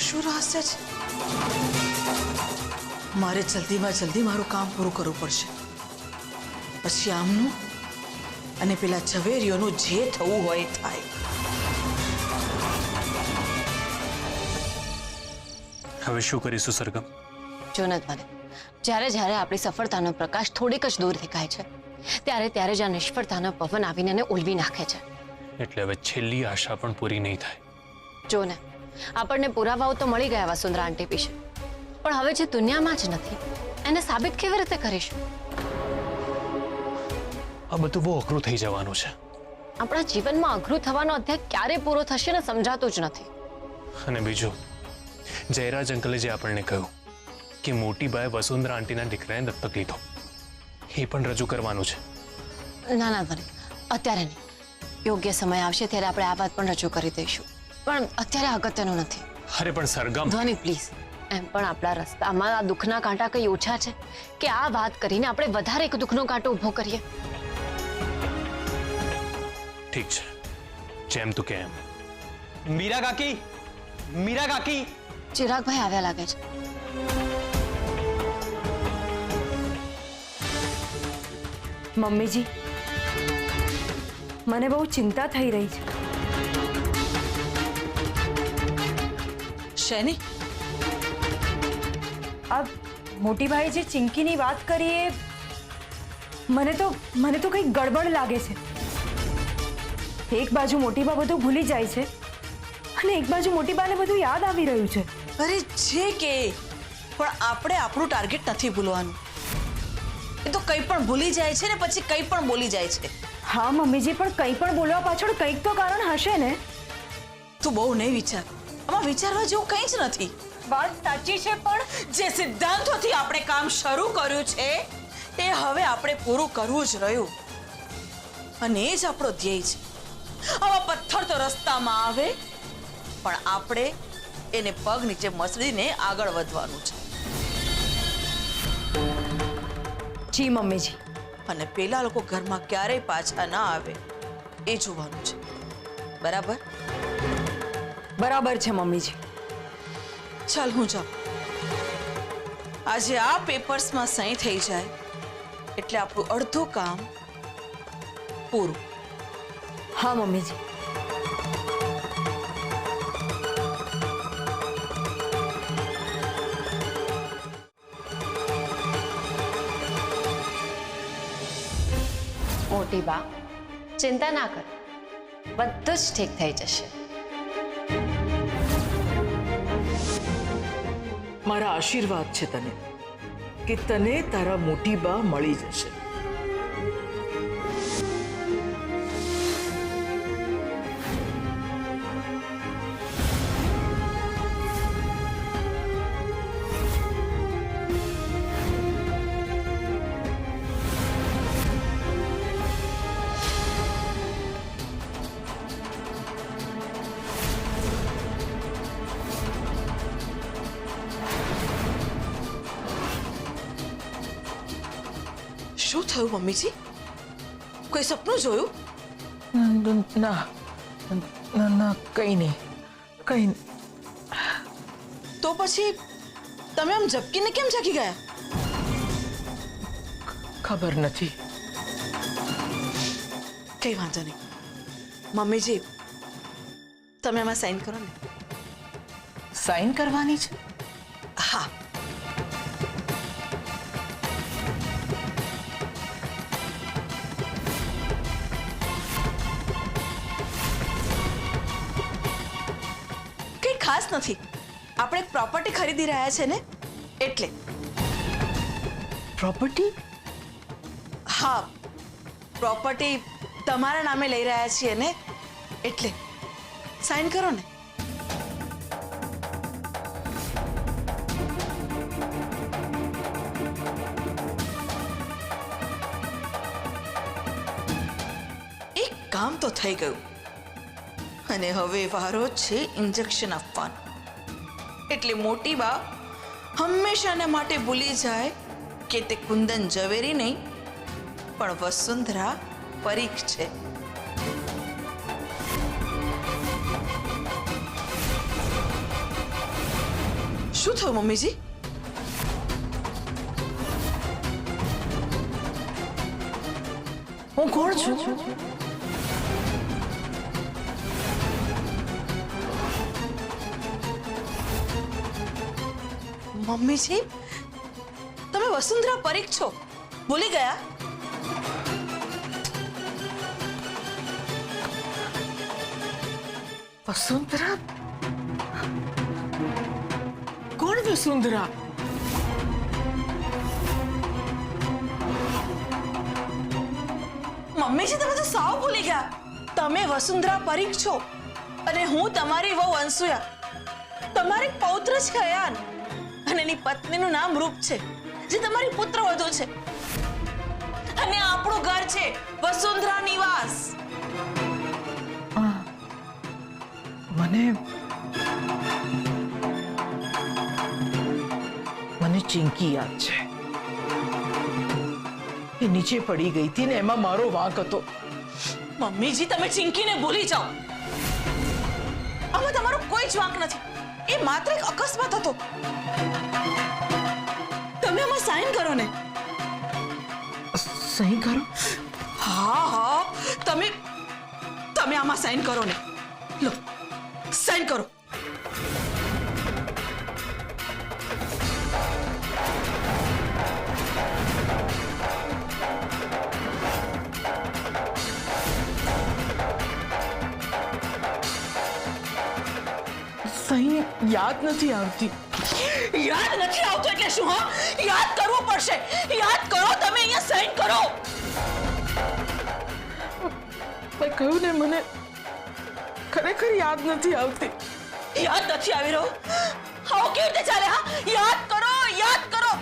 શું રહસ્ય છે? મારે જલ્દીમાં જલ્દી મારું કામ પૂરું કરવું પડશે, પછી આમનું અને પેલા ઝવેરીઓનું જે થવું હોય થાય. હવે શું કરીશું સરગમ? જો નથી મને જ્યારે જ્યારે આપણી સફળતાનો પ્રકાશ થોડીક જ દૂર દેખાય છે ત્યારે ત્યારે જ આ નિષ્ફળતાનો પવન આવીને એને ઉલવી નાખે છે. એટલે હવે છેલ્લી આશા પણ પૂરી નહીં થાય. જો ને આપણને પુરાવાઓ તો મળી ગયા વસુંધરા આંટી વિશે, પણ હવે જે દુનિયામાં જ નથી એને સાબિત કેવી રીતે કરીશું? આ બધું બહુ અઘરું થઈ જવાનું છે. આપણા જીવનમાં અઘરું થવાનો અધ્યાય ક્યારે પૂરો થશે ને સમજાતું જ નથી. અને બીજું, જયરાજ અંકલે જે આપણને કહ્યું કે મોટી બાએ વસુંધરા આંટીના દીકરાને દત્તક લીધો, એ પણ રજૂ કરવાનું છે. ના ના બને, અત્યારે નહીં. યોગ્ય સમય આવશે ત્યારે આપણે આ વાત પણ રજૂ કરી દઈશું, પણ અત્યારે અગત્યનું નથી. અરે પણ સરગમ, ધ્વનિ પ્લીઝ. એમ પણ આપણા રસ્તામાં આ દુઃખના કાંટા કઈ ઓછા છે કે આ વાત કરીને આપણે વધારે એક દુઃખનો કાંટો ઊભો કરીએ? ઠીક છે, જેમ તું કેમ. મીરા કાકી, મીરા કાકી. ચિરાગભાઈ આવ્યા લાગે છે. મમ્મીજી, મને બહુ ચિંતા થઈ રહી છે. શેની? આ મોટીભાઈ જે ચિંકીની વાત કરી એ મને તો કંઈક ગડબડ લાગે છે. એક બાજુ મોટીબા બધું ભૂલી જાય છે અને એક બાજુ મોટીબાને બધું યાદ આવી રહ્યું છે. અરે જે કે, પણ આપણે આપણું ટાર્ગેટ નથી ભૂલવાનું. એ તો કંઈ પણ ભૂલી જાય છે ને પછી કંઈ પણ બોલી જાય છે. હા મમ્મીજી, પણ કંઈ પણ બોલવા પાછળ કંઈક તો કારણ હશે ને. તું બહુ નહીં વિચાર, આમાં વિચારવા જેવું કંઈ જ નથી. વાત સાચી છે, પણ જે સિદ્ધાંતોથી આપણે કામ શરૂ કર્યું છે એ હવે આપણે પૂરું કરવું જ રહ્યું, અને એ જ આપણો ધ્યેય છે. આવા પથ્થર તો રસ્તામાં આવે પણ આપણે એને પગ નીચે મસળીને આગળ વધવાનું છે. જી મમ્મીજી. અને પેલા લોકો ઘરમાં ક્યારેય પાછા ના આવે એ જોવાનું છે. બરાબર? બરાબર છે મમ્મીજી. ચાલ હું જાઉં. આજે આ પેપર્સમાં સહી થઈ જાય એટલે આપણું અડધું કામ પૂરું. હા મમ્મીજી. મોટી બા, ચિંતા ના કર, બધું જ ઠીક થઈ જશે. મારા આશીર્વાદ છે તને કે તને તારા મોટી બા મળી જશે. શું થયું મમ્મીજી? કોઈ સપનું જોયું? ના ના, કઈ નહીં, કઈ. તો પછી તમે આમ ઝબકીને કેમ જાગી ગયા? ખબર નથી. કઈ વાંધો નહીં મમ્મીજી, તમે એમાં સાઈન કરો ને. સાઈન કરવાની છે? હા. કઈ ખાસ નથી, આપણે એક પ્રોપર્ટી ખરીદી રહ્યા છે ને એટલે. પ્રોપર્ટી? હા, પ્રોપર્ટી તમારા નામે લઈ રહ્યા છીએ ને એટલે. સાઈન કરો ને. એક કામ તો થઈ ગયું, અને હવે વારો છે ઇન્જેક્શન આપવાનો. એટલે મોટી બા હંમેશાને માટે ભૂલી જાય કે તે કુંદન ઝવેરી નહીં પણ વસુંધરા પરીખ છે. શું થયું મમ્મીજી? હું કોણ છું? મમ્મીજી, તમે વસુંધરા પરીખ છો, ભૂલી ગયા? વસુંધરા? કોણ વસુંધરા? મમ્મીજી, તમે તો સાવ ભૂલી ગયા. તમે વસુંધરા પરીખ છો અને હું તમારી વહુ અનસુયા. તમારી પૌત્ર છે અયાન અને એની પત્નીનું નામ રૂપ છે, જે તમારી પુત્ર વધુ છે. અને આપણું ઘર છે વસુંધરા નિવાસ. મને ચિંકી યાદ છે. એ નીચે પડી ગઈ હતી ને એમાં મારો વાંક હતો. મમ્મીજી, તમે ચિંકીને ભૂલી જાઓ. આમાં તમારો કોઈ જ વાંક નથી. એ માત્ર એક અકસ્માત હતો. તમે આમાં સાઈન કરો ને. સહી કરો. હા, તમે આમાં સાઈન કરો ને. લો, સાઈન કરો. સહી યાદ નથી આવતી. યાદ નથી આવતું એટલે શું? હા, યાદ કરવું પડશે. યાદ કરો. તમે અહીંયા સાઈન કરો. મેં કહ્યું ને, મને ખરેખર યાદ નથી આવતી. યાદ નથી આવી રહ્યું? આવો કેવી રીતે ચાલે? હા, યાદ કરો, યાદ કરો.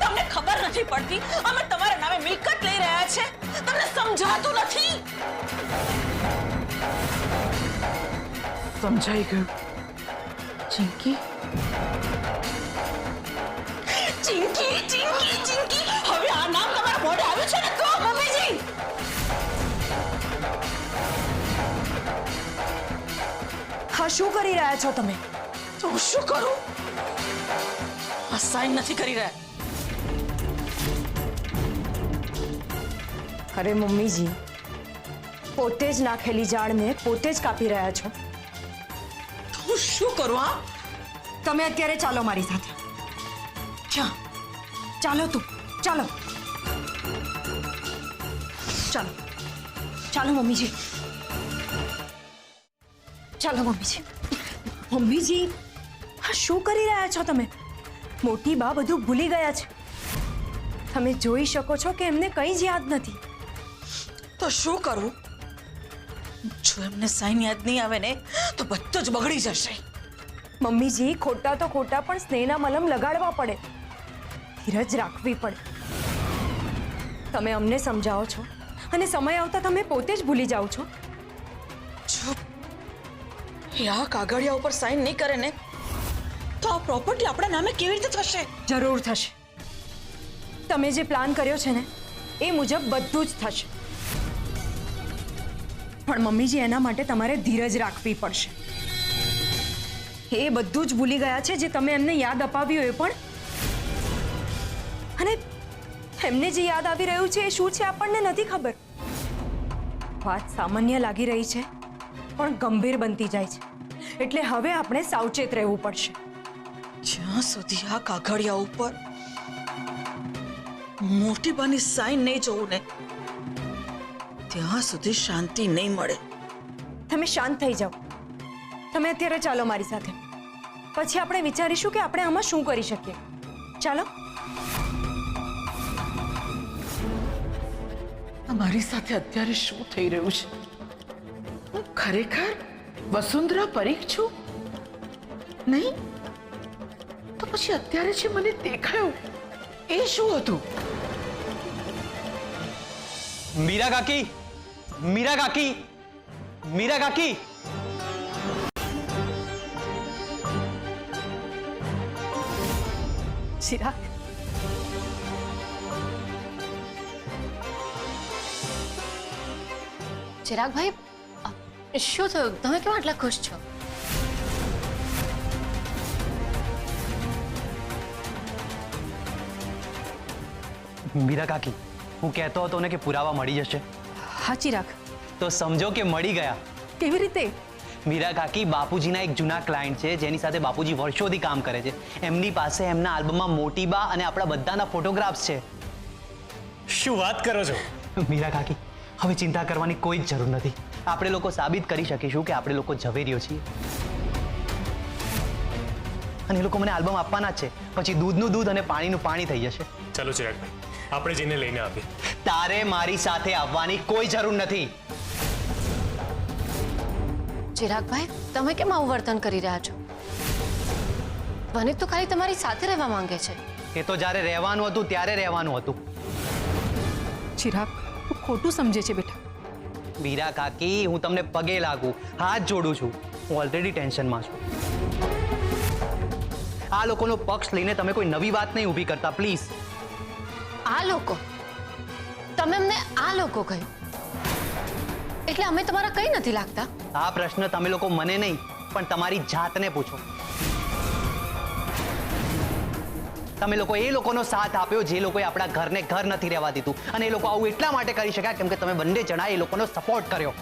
તમને ખબર નથી પડતી અમે તમારા નામે મિલકત લઈ રહ્યા છે? તમને સમજાતું નથી? સમજાઈ ગયું. ચિંકી, ચિંકી, ચિંકી, ચિંકી. હવે આ નામ તમારા મોઢે આવ્યું છે ને તો મમ્મીજી. હા, શું કરી રહ્યા છો તમે? તો હું શું કરું? આ સાઈન નથી કરી રહ્યા. અરે મમ્મીજી, પોતે જ નાખેલી ઝાડને પોતે જ કાપી રહ્યા છો. તો હું શું કરું? હા, તમે અત્યારે ચાલો મારી સાથે. ક્યાં? ચાલો તું, ચાલો. ચાલો, ચાલો મમ્મીજી. ચાલો મમ્મીજી. મમ્મીજી, હા શું કરી રહ્યા છો તમે? મોટી બા બધું ભૂલી ગયા છે. તમે જોઈ શકો છો કે એમને કંઈ જ યાદ નથી. તો શું કરું? જો એમને સાઈન યાદ નહીં આવે ને તો બધું જ બગડી જશે. મમ્મીજી, ખોટા તો ખોટા પણ સ્નેહના મલમ લગાડવા પડે, ધીરજ રાખવી પડે. તમે અમને સમજાવો છો અને સમય આવતા તમે પોતે જ ભૂલી જાઓ છો. જો એ આ કાગળિયા ઉપર સાઈન નહીં કરે ને તો આ પ્રોપર્ટી આપણા નામે કેવી રીતે થશે? જરૂર થશે. તમે જે પ્લાન કર્યો છે ને એ મુજબ બધું જ થશે. પણ મમ્મીજી, એના માટે તમારે ધીરજ રાખવી પડશે. એ બધું જ ભૂલી ગયા છે જે તમે એમને યાદ અપાવ્યું એ પણ. અને એમને જે યાદ આવી રહ્યું છે એ શું છે આપણને નથી ખબર. વાત સામાન્ય લાગી રહી છે પણ ગંભીર બનતી જાય છે. એટલે હવે આપણે સાવચેત રહેવું પડશે. જ્યાં સુધી આ કાગળિયા ઉપર મોટી બાની સાઈન નહીં જોઉં ને ત્યાં સુધી શાંતિ નહીં મળે. તમે શાંત થઈ જાઓ. તમે અત્યારે ચાલો મારી સાથે. પછી આપણે વિચારીશું કે આપણે આમાં શું કરી શકીએ. ચાલો. મારી સાથે અત્યારે શું થઈ રહ્યું છે? હું ખરેખર વસુંધરા પરીખ છું? નહીં તો પછી અત્યારે જે મને દેખાયું એ શું હતું? મીરા કાકી, મીરા કાકી, મીરા કાકી. ચિરાગ, ચિરાગભાઈ, શું થયું? તમે કેમ આટલા ખુશ છો? મીરા કાકી, હું કહેતો હતો ને કે પુરાવા મળી જશે, હા ચિરાગ, તો સમજો કે મળી ગયા. કેવી રીતે? મીરા કાકી, બાપુજીના એક જૂના ક્લાયન્ટ છે જેની સાથે બાપુજી વર્ષોથી કામ કરે છે. એમની પાસે એમના આલ્બમમાં મોટી બા અને આપણા બધાના ફોટોગ્રાફ્સ છે. શું વાત કરો છો? મીરા કાકી, હવે ચિંતા કરવાની કોઈ જ જરૂર નથી. આપણે લોકો સાબિત કરી શકીશું કે આપણે લોકો ઝવેરીઓ છીએ. અને એ લોકો મને આલ્બમ આપવાના જ છે. પછી દૂધનું દૂધ અને પાણીનું પાણી થઈ જશે. ચાલો ચિરાગભાઈ, આપણે જઈને લઈને આવીએ. તારે મારી સાથે આવવાની કોઈ જરૂર નથી. ચિરાગભાઈ, તમે કેમ આવું વર્તન કરી રહ્યા છો? વનિત તો ખાલી તમારી સાથે રહેવા માંગે છે. એ તો જ્યારે રહેવાનું હતું ત્યારે રહેવાનું હતું. ચિરાગ, તું ખોટું સમજે છે બેટા. મીરા કાકી, હું તમને પગે લાગુ, હાથ જોડું છું. હું ઓલરેડી ટેન્શનમાં છું. આ લોકોનો પક્ષ લઈને તમે કોઈ નવી વાત નહીં ઊભી કરતા, પ્લીઝ. આ લોકો? તમે અમને આ લોકો કહ્યું એટલે અમે તમારા કઈ નથી લાગતા? આ પ્રશ્ન તમે લોકો મને નહીં પણ તમારી જાતને પૂછો. તમે લોકો એ લોકોનો સાથ આપ્યો જે લોકોએ આપણા ઘરને ઘર નથી રહેવા દીધું, અને એ લોકો આવું એટલા માટે કરી શક્યા કેમ કે તમે બંને જણા એ લોકોનો સપોર્ટ કર્યો.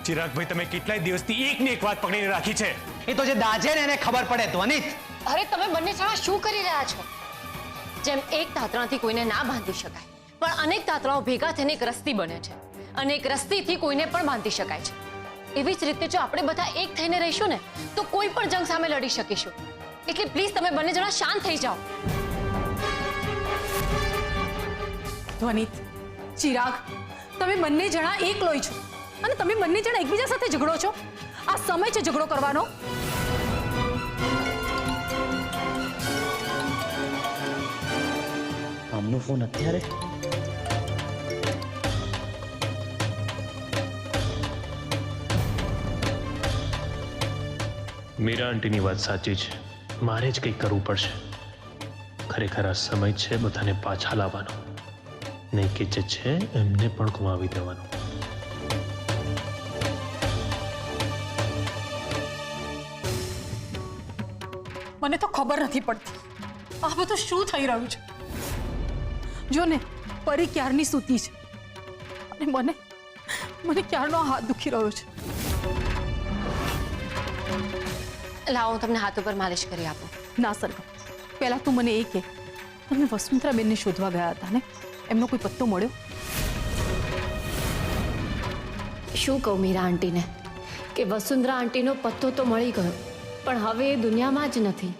ચિરાગભાઈ, તમે કેટલાય દિવસથી એકની એક વાત પકડીને રાખી છે. એ તો જે દાજે ને એને ખબર પડે. ધ્વનિત, અરે તમે બંને જણા શું કરી રહ્યા છો? જેમ એક તાતણાથી કોઈને ના બાંધી શકાય, પણ અનેક તાતણાઓ ભેગા થઈને એક રસ્તી બને છે, અને એક રસ્તીથી કોઈને પણ બાંધી શકાય છે. એવી જ રીતે જો આપણે બધા એક થઈને રહીશું ને તો કોઈ પણ જંગ સામે લડી શકીશું. એટલે પ્લીઝ તમે બંને જણા શાંત થઈ જાઓ. ધ્વનિત, ચિરાગ, તમે બંને જણા એક લોહી છો અને તમે બંને જણા એકબીજા સાથે ઝઘડો છો. આ સમય છે ઝઘડો કરવાનો. આમનો ફોન અત્યારે? મીરા આંટીની વાત સાચી છે. મારે જ કંઈક કરવું પડશે. ખરેખર આ સમય છે બધાને પાછા લાવવાનો, નહીં કે જે છે એમને પણ ગુમાવી દેવાનો. મને તો ખબર નથી પડતી આ બધું શું થઈ રહ્યું છે. જો ને, પરી ક્યારની સૂતી છે અને મને ક્યારનો હાથ દુખી રહ્યો છે. લાવો હું તમને હાથ ઉપર માલિશ કરી આપું. ના સરગમ, પહેલા તું મને એ કે તમે વસુંધરાબેનને શોધવા ગયા હતા ને, એમનો કોઈ પત્તો મળ્યો? શું કહું મીરા આંટીને કે વસુંધરા આંટીનો પત્તો તો મળી ગયો, પણ હવે એ દુનિયામાં જ નથી.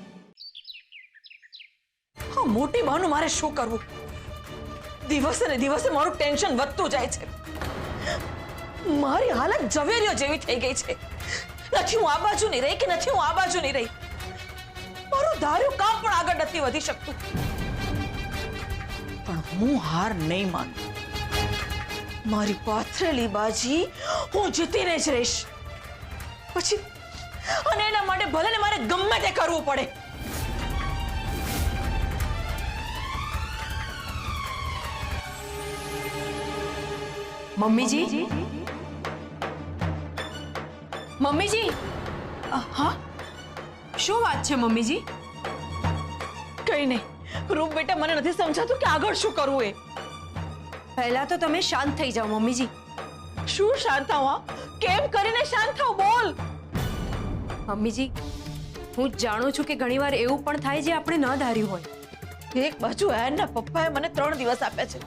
હા, મોટી બહેનું મારે શું કરવું? દિવસે ને દિવસે મારું ટેન્શન વધતું જાય છે. મારી હાલત ઝવેરીઓ જેવી થઈ ગઈ છે. નથી હું આ બાજુ નહીં રહી કે નથી હું આ બાજુ નહીં રહી. મારું ધાર્યું કામ પણ આગળ નથી વધી શકતું. પણ હું હાર નહીં માનું. મારી પાથરેલી બાજી હું જીતીને જ રહીશ. પછી અને એના માટે ભલે ને મારે ગમે તે કરવું પડે. મમ્મીજી, મમ્મીજી, હા શું વાત છે મમ્મીજી? કઈ નહીં રૂપ બેટા, મને નથી સમજાતું કે આગળ શું કરવું એ. પહેલા તો તમે શાંત થઈ જાઓ મમ્મીજી. શું શાંત થાવ? કેમ કરીને શાંત થાવ? બોલ. મમ્મીજી, હું જાણું છું કે ઘણીવાર એવું પણ થાય જે આપણે ન ધાર્યું હોય. એક બાજુ એના પપ્પાએ મને 3 દિવસ આપ્યા છે